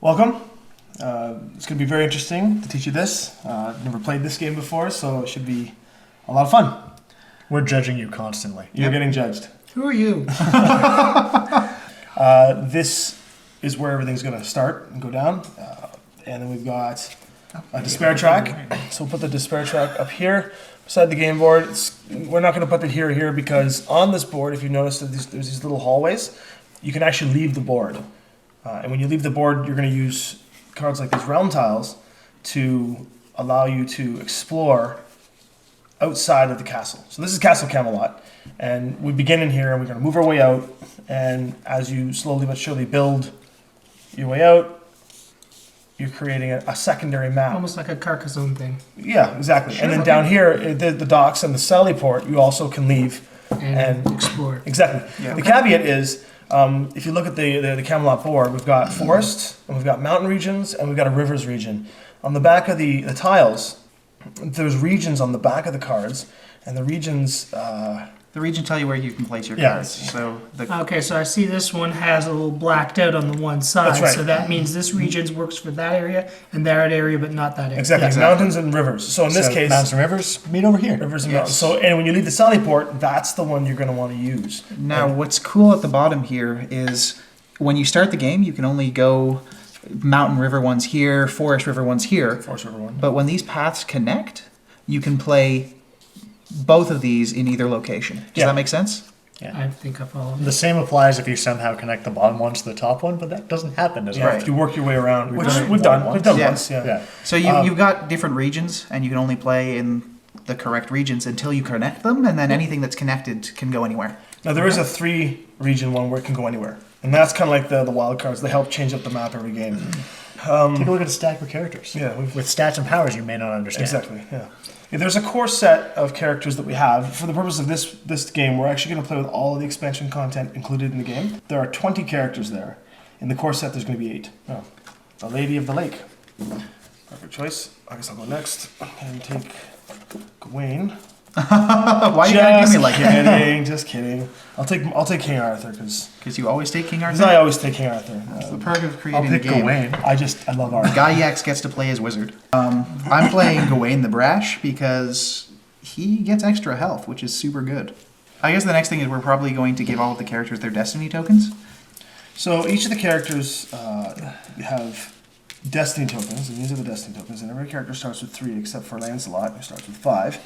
Welcome. It's going to be very interesting to teach you this. Never played this game before, so it should be a lot of fun. We're judging you constantly. You're getting judged. Who are you? This is where everything's going to start and go down. And then we've got a despair track. So we'll put the despair track up here beside the game board. We're not going to put it here because on this board, if you notice that there's these little hallways, you can actually leave the board. And when you leave the board, you're going to use cards like these realm tiles to allow you to explore outside of the castle. So this is Castle Camelot, and we begin in here, and we're going to move our way out. And as you slowly but surely build your way out, you're creating a secondary map. Almost like a Carcassonne thing. Yeah, exactly. Sure, and then okay. down here, the docks and the sally port, you also can leave And explore. Exactly. Yeah. The caveat is, if you look at the Camelot board, we've got forests, and we've got mountain regions, and we've got a rivers region. On the back of the tiles, there's regions on the back of the cards, and the regions... The region tell you where you can place your Yeah. cards. So Okay, so I see this one has a little blacked out on the one side. That's right. So that means this region works for that area and that area, but not that area. Exactly. Exactly. Mountains and rivers. So in this case... mountains and rivers meet over here. Rivers and Yes. mountains. So, and when you leave the sally port, that's the one you're going to want to use. now, what's cool at the bottom here is when you start the game, you can only go mountain river ones here, forest river ones here. Forest River one. But when these paths connect, you can play both of these in either location. Does Yeah. that make sense? I think I follow. The same applies if you somehow connect the bottom ones to the top one, but that doesn't happen as Yeah, often. if you work your way around, which done it we've done once. once. Yeah. Yeah. So you've got different regions, and you can only play in the correct regions until you connect them, and then anything that's connected can go anywhere. Now there is a 3-region one where it can go anywhere, and that's kind of like the wild cards. They help change up the map every game. Take a look at the stack of characters. Yeah, With stats and powers you may not understand. exactly. Yeah. There's a core set of characters that we have. For the purpose of this game, we're actually going to play with all of the expansion content included in the game. There are 20 characters there. In the core set, there's going to be 8. Oh, the Lady of the Lake. Perfect choice. I guess I'll go next and take Gawain. Why you gotta do me like that? kidding, just kidding. I'll take King Arthur because Because you always take King Arthur. I always take King Arthur. That's the perk of I'll creating a pick game. Gawain. I love Arthur. Guy Yax gets to play as wizard. I'm playing Gawain the Brash because he gets extra health, which is super good. I guess the next thing is we're probably going to give all of the characters their destiny tokens. So each of the characters have destiny tokens, and these are the destiny tokens. And every character starts with 3, except for Lancelot, who starts with 5.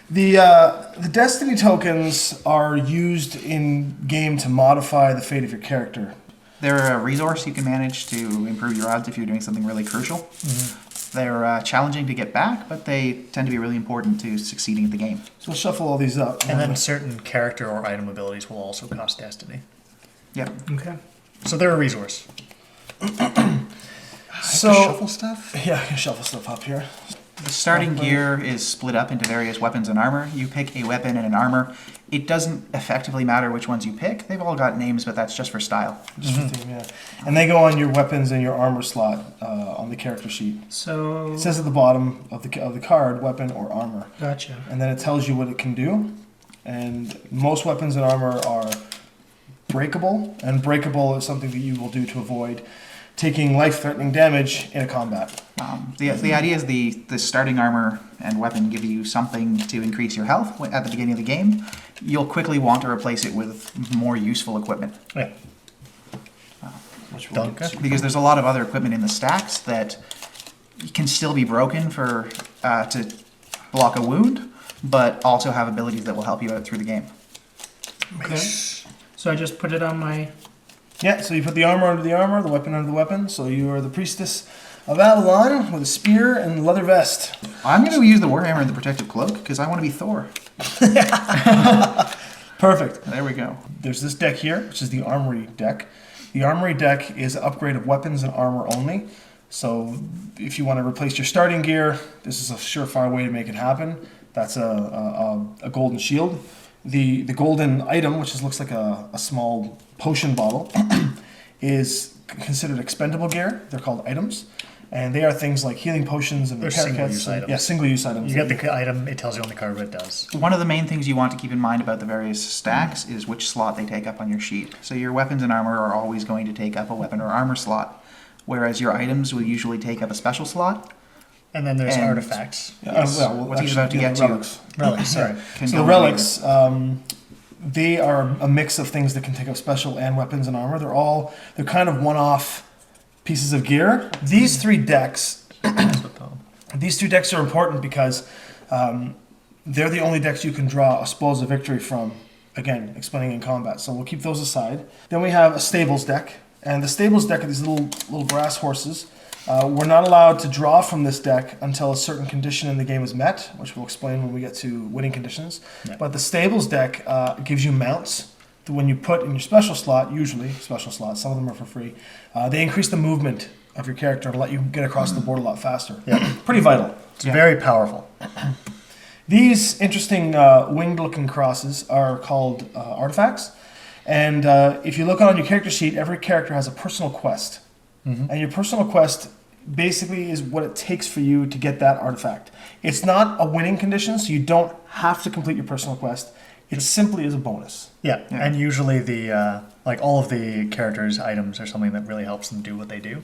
The destiny tokens are used in game to modify the fate of your character. They're a resource you can manage to improve your odds if you're doing something really crucial. They're challenging to get back, but they tend to be really important to succeeding at the game. So we'll shuffle all these up. And then certain character or item abilities will also cost destiny. Yep. Okay. So they're a resource. So Shuffle stuff? yeah, I can shuffle stuff up here. The starting gear is split up into various weapons and armor. You pick a weapon and an armor. It doesn't effectively matter which ones you pick. They've all got names, but that's just for style. Just for theme, yeah. And they go on your weapons and your armor slot on the character sheet. So It says at the bottom of the card, weapon or armor. gotcha. And then it tells you what it can do. And most weapons and armor are breakable, and breakable is something that you will do to avoid taking life-threatening damage in a combat. The idea is the starting armor and weapon give you something to increase your health at the beginning of the game. You'll quickly want to replace it with more useful equipment. Yeah. Which we'll Dunk. get to. Because there's a lot of other equipment in the stacks that can still be broken for to block a wound, but also have abilities that will help you out through the game. Okay. So I just put it on my. Yeah, so you put the armor under the armor, the weapon under the weapon. So you are the priestess of Avalon with a spear and leather vest. I'm going to use the Warhammer and the Protective Cloak because I want to be Thor. Perfect. There we go. There's this deck here, which is the Armory Deck. The Armory Deck is an upgrade of weapons and armor only. So if you want to replace your starting gear, this is a surefire way to make it happen. That's a golden shield. The golden item, which looks like a small potion bottle, is considered expendable gear. They're called items. And they are things like healing potions and They're repair single-use kits. items. Yeah, single-use items. You get the item, it tells you on the card what it does. One of the main things you want to keep in mind about the various stacks is which slot they take up on your sheet. So your weapons and armor are always going to take up a weapon or armor slot. whereas your items will usually take up a special slot. And then there's And- artifacts. Yes. What he's about to get to. relics. Relics, sorry. Can So go the relics, they are a mix of things that can take up special and weapons and armor. They're kind of one-off pieces of gear. These three decks, these two decks are important because they're the only decks you can draw a Spoils of Victory from. Again, explaining in combat. So we'll keep those aside. Then we have a Stables deck, and the Stables deck are these little brass horses. We're not allowed to draw from this deck until a certain condition in the game is met, which we'll explain when we get to winning conditions. Yeah. But the Stables deck gives you mounts that when you put in your special slot, usually special slots, some of them are for free, they increase the movement of your character to let you get across the board a lot faster. Yeah. Pretty vital. It's very powerful. These interesting winged-looking crosses are called artifacts. And if you look on your character sheet, every character has a personal quest. And your personal quest basically is what it takes for you to get that artifact. It's not a winning condition, so you don't have to complete your personal quest. It simply is a bonus. Yeah, and usually the like all of the characters' items are something that really helps them do what they do,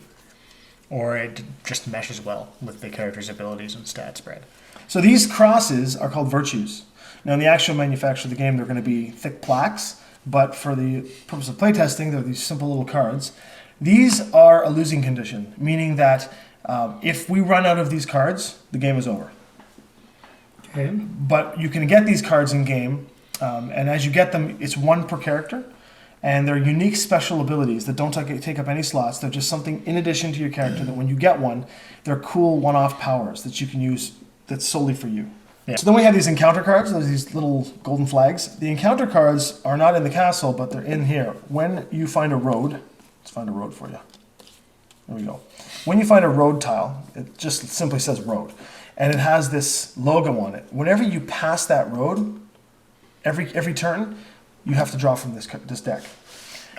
or it just meshes well with the character's abilities and stat spread. So these crosses are called virtues. Now, in the actual manufacture of the game, they're going to be thick plaques, but for the purpose of playtesting, they're these simple little cards. These are a losing condition, meaning that if we run out of these cards, the game is over. Okay. But you can get these cards in game, and as you get them, it's one per character, and they're unique special abilities that don't take up any slots. They're just something in addition to your character that when you get one, they're cool one-off powers that you can use that's solely for you. Yeah. So then we have these encounter cards. There's these little golden flags. The encounter cards are not in the castle, but they're in here. When you find a road, let's find a road for you. There we go. When you find a road tile, it just simply says road. And it has this logo on it. Whenever you pass that road, every turn, you have to draw from this deck.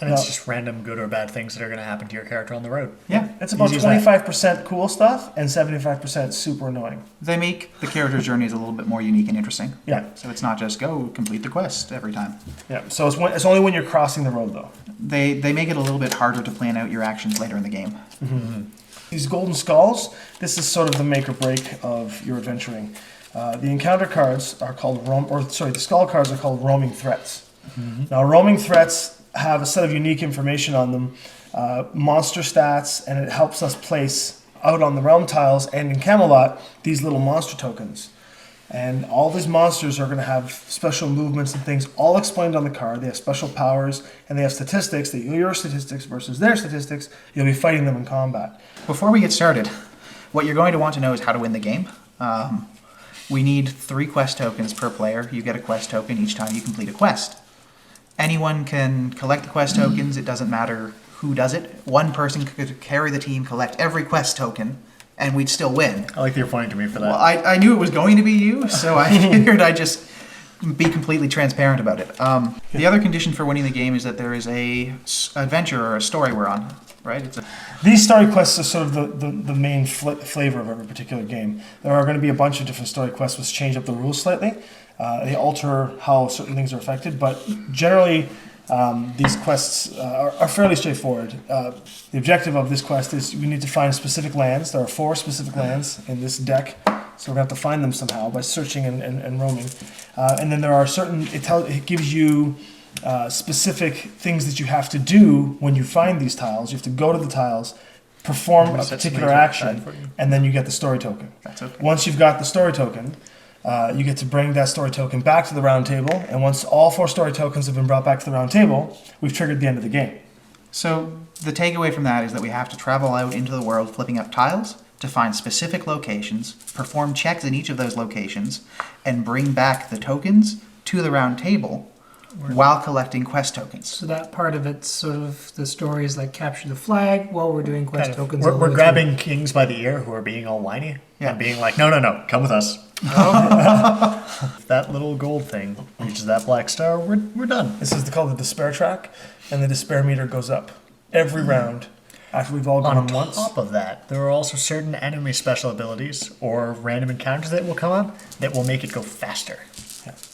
And it's just random good or bad things that are going to happen to your character on the road. Yeah, it's about Easy as that. 25% cool stuff and 75% super annoying. They make the character's journeys a little bit more unique and interesting. Yeah. So it's not just go complete the quest every time. Yeah, so it's only when you're crossing the road, though. They make it a little bit harder to plan out your actions later in the game. These golden skulls, this is sort of the make or break of your adventuring. The encounter cards are called the skull cards are called roaming threats. Now, roaming threats have a set of unique information on them, monster stats, and it helps us place out on the realm tiles and in Camelot these little monster tokens. And all these monsters are going to have special movements and things all explained on the card. They have special powers and they have statistics that your statistics versus their statistics. You'll be fighting them in combat. Before we get started, what you're going to want to know is how to win the game. We need 3 quest tokens per player. You get a quest token each time you complete a quest. Anyone can collect the quest tokens. It doesn't matter who does it. One person could carry the team, collect every quest token, and we'd still win. I like that you're pointing to me for that. Well, I knew it was going to be you, so I figured I'd just be completely transparent about it. The other condition for winning the game is that there is a adventure or a story we're on, right? These story quests are sort of the main flavor of every particular game. There are going to be a bunch of different story quests which change up the rules slightly. They alter how certain things are affected, but generally these quests are fairly straightforward. The objective of this quest is we need to find specific lands. There are 4 specific lands in this deck, so we're going to have to find them somehow by searching and roaming. And then there are certain, it gives you specific things that you have to do when you find these tiles. You have to go to the tiles, perform a particular action, and then you get the story token. That's okay. Once you've got the story token, you get to bring that story token back to the round table, and once all 4 story tokens have been brought back to the round table, we've triggered the end of the game. So the takeaway from that is that we have to travel out into the world flipping up tiles to find specific locations, perform checks in each of those locations, and bring back the tokens to the round table while collecting quest tokens. So that part of it's sort of the story is like capture the flag while we're doing quest Kind of. tokens. We're grabbing kings by the ear who are being all whiny and being like, no, come with us. If that little gold thing reaches that black star, we're done. This is called the despair track, and the despair meter goes up every round after we've all gone On once. top of that, there are also certain enemy special abilities or random encounters that will come up that will make it go faster.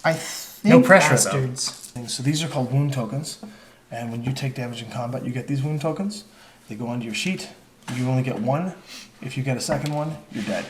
I think No pressure, bastards. So these are called wound tokens, and when you take damage in combat, you get these wound tokens. They go onto your sheet. You only get one. If you get a second one, you're dead.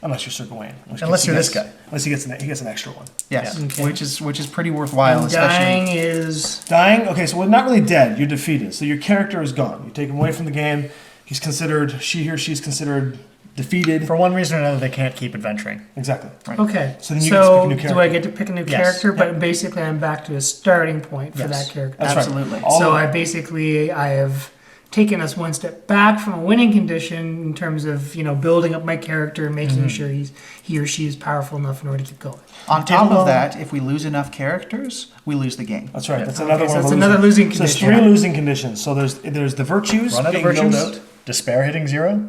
Unless you're Sir Gawain. Unless you're this guy. Unless he gets an extra one. Yes, Yeah. Okay. which is pretty worthwhile, And especially. dying is Dying. Okay, so we're not really dead. You're defeated. So your character is gone. You take him away from the game. He's considered. She or she's considered defeated. For one reason or another, they can't keep adventuring. Exactly. okay. So then you get to pick a new do I character. get to pick a new Yes. character? But basically, I'm back to a starting point for Yes. that character. That's right. Absolutely. All So of- I have taken us one step back from a winning condition in terms of building up my character and making sure he or she is powerful enough in order to keep going. On top Well- of that, if we lose enough characters, we lose the game. That's right. Yeah. That's another Okay, so one. that's of the another losing So there's condition. three losing conditions. So there's the virtues Run out of being milled virtues, out. despair hitting 0,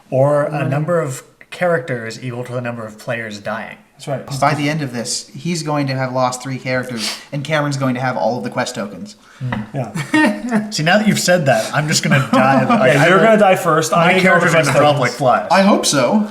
or a number of characters equal to the number of players dying. That's right. By the end of this, he's going to have lost 3 characters, and Cameron's going to have all of the quest tokens. Yeah. See, now that you've said that, I'm just gonna die. Yeah, you're gonna die first. My character's going gonna drop like flies. I hope so.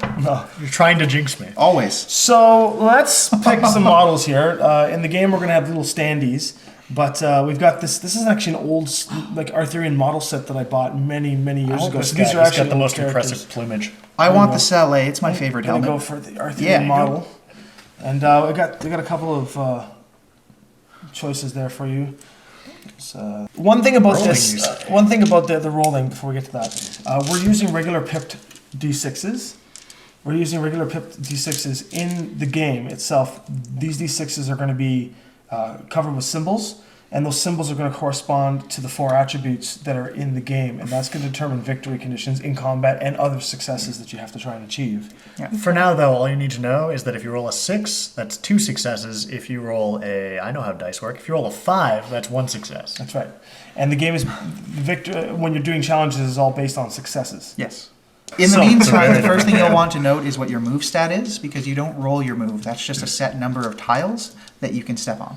You're trying to jinx me. Always. So let's pick some models here. In the game, we're gonna have little standees, but we've got this. This is actually an old, like Arthurian model set that I bought many years ago. This So guy, these are he's actually got the old most characters. impressive plumage. I There want you the go. Saleh. It's my favorite I'm gonna helmet. go for the Yeah, Arthurian you model, and we got a couple of choices there for you. So, one thing about Rolling, this, you say. one thing about the rolling before we get to that, we're using regular pipped d6s. We're using regular pipped d6s in the game itself. These d6s are going to be covered with symbols, and those symbols are going to correspond to the 4 attributes that are in the game, and that's going to determine victory conditions in combat and other successes that you have to try and achieve. For now, though, all you need to know is that if you roll a 6, that's 2 successes. If you roll I know how dice work. If you roll a 5, that's 1 success. That's right. And the game is when you're doing challenges is all based on successes. Yes. In the So- meantime, the first thing you'll want to note is what your move stat is, because you don't roll your move. That's just a set number of tiles that you can step on.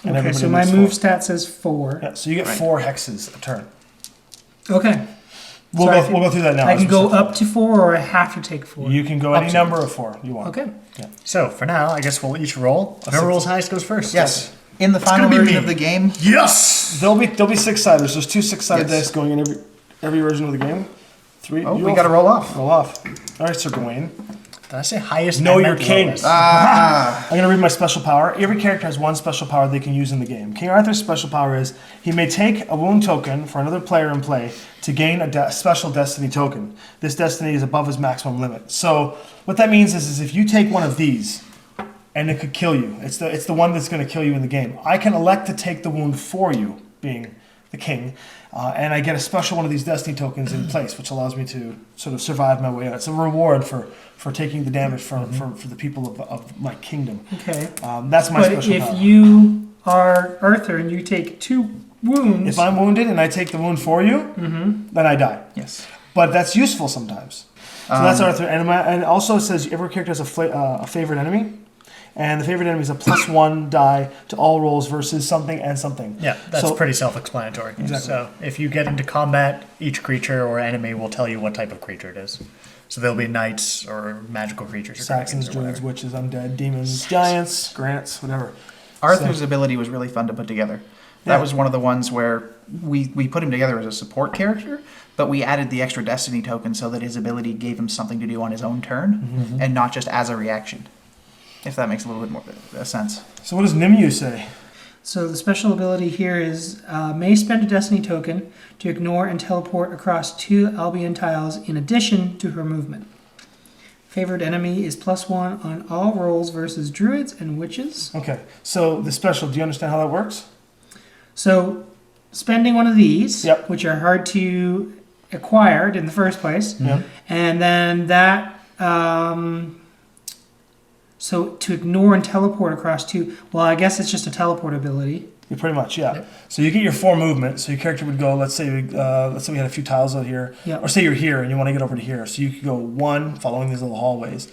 And Okay, so everybody my moves move forward. stat says 4. Yeah, so you get Right. 4 hexes a turn. Okay. We'll So I go through that now. I as can we go step up to 4, or I have to take 4. You can go Up any to- number of 4 you want. Okay. So, for now, I guess we'll each roll. Whoever rolls highest goes first. Yes. In the final gonna be version me. of the game, Yes! There'll be 6-siders. There's 2 6-sided Yes. dice going in every version of the game. 3. oh, you we got to roll off. roll off. All right, Sir Gawain. Did I say highest? No, I you're meant king. lowest. Ah, I'm going to read my special power. Every character has one special power they can use in the game. King Arthur's special power is he may take a wound token for another player in play to gain a special destiny token. This destiny is above his maximum limit. So what that means is if you take one of these, and it could kill you. It's the one that's going to kill you in the game. I can elect to take the wound for you, being the king, and I get a special one of these destiny tokens in place, which allows me to sort of survive my way out. It's a reward for taking the damage for the people of my kingdom. Okay. That's my But special if power. you are Arthur and you take 2 wounds, If I'm wounded and I take the wound for you, then I die. yes. But that's useful sometimes. So that's Arthur. And also it says every character has a favorite enemy. And the favorite enemy is a +1 die to all rolls versus something and something. Yeah, that's So- pretty self-explanatory. Exactly. So, if you get into combat, each creature or enemy will tell you what type of creature it is. So there'll be knights or magical creatures or Saxons, dragons or druids, whatever. witches, undead, demons, giants, grants, whatever. Arthur's ability was really fun to put together. That Yeah. was one of the ones where we put him together as a support character, but we added the extra destiny token so that his ability gave him something to do on his own turn, and not just as a reaction. If that makes a little bit more sense. So what does Nimue say? so the special ability here is may spend a destiny token to ignore and teleport across 2 Albion tiles in addition to her movement. Favored enemy is +1 on all rolls versus druids and witches. Okay, so the special, do you understand how that works? So spending one of these, Yep. which are hard to acquire in the first place, Yep. and then that so to ignore and teleport across 2, well, I guess it's just a teleport ability. Yeah, pretty much, yeah. So you get your 4 movement. So your character would go. Let's say we had a few tiles out here, Yep. or say you're here and you want to get over to here. So you could go 1, following these little hallways,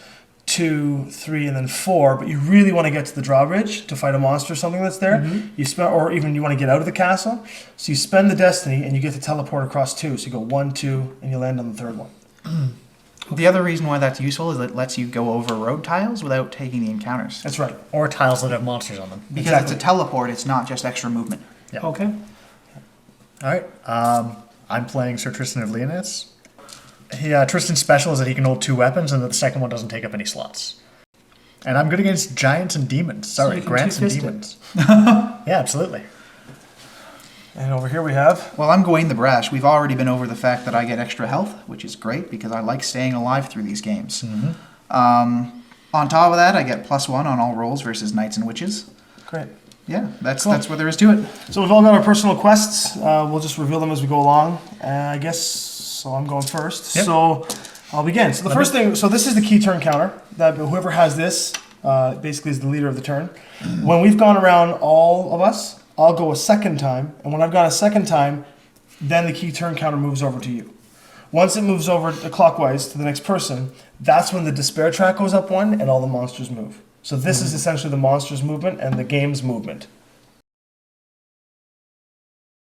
2, 3, and then 4. But you really want to get to the drawbridge to fight a monster or something that's there. You spend, or even you want to get out of the castle. So you spend the destiny and you get to teleport across 2. So you go 1, 2, and you land on the 3rd one. The other reason why that's useful is it lets you go over road tiles without taking the encounters. That's right. Or tiles that have monsters on them. Because Exactly. it's a teleport, it's not just extra movement. Yeah. Okay. All right. I'm playing Sir Tristan of Lyonesse. Tristan's special is that he can hold 2 weapons, and that the second one doesn't take up any slots. And I'm good against giants and demons. So Sorry, you can grants and two-fist it. demons. Yeah, absolutely. And over here we have. Well, I'm Gawain the Brash. We've already been over the fact that I get extra health, which is great because I like staying alive through these games. On top of that, I get +1 on all rolls versus knights and witches. Great. Yeah, that's Cool. what there is to it. So we've all got our personal quests. We'll just reveal them as we go along. I guess, so I'm going first. Yep. So I'll begin. So the first thing, so this is the key turn counter. That whoever has this basically is the leader of the turn. When we've gone around, all of us, I'll go a second time. And when I've gone a second time, then the key turn counter moves over to you. Once it moves over clockwise to the next person, that's when the despair track goes up 1 and all the monsters move. So this is essentially the monsters movement and the game's movement.